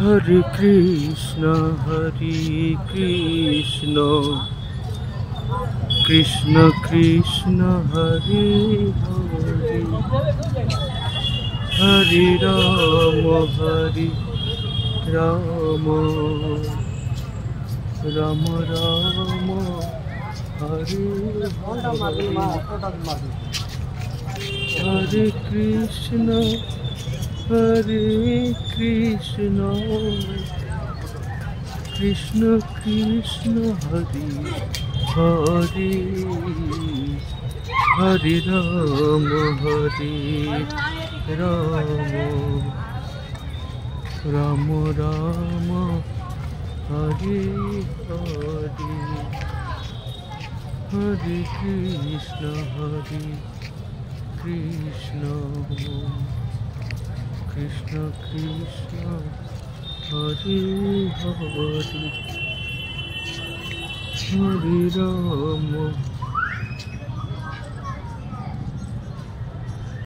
Hare Krishna, Krishna Krishna, Hare Hare, Hare Rama, Rama Rama, Hare Hare, Hare Krishna, Krishna Krishna, Hare Hare, Hare Rama, Rama Rama, Hare Hare, Hare Krishna, Krishna Krishna, Hare Hare, Hare Rama.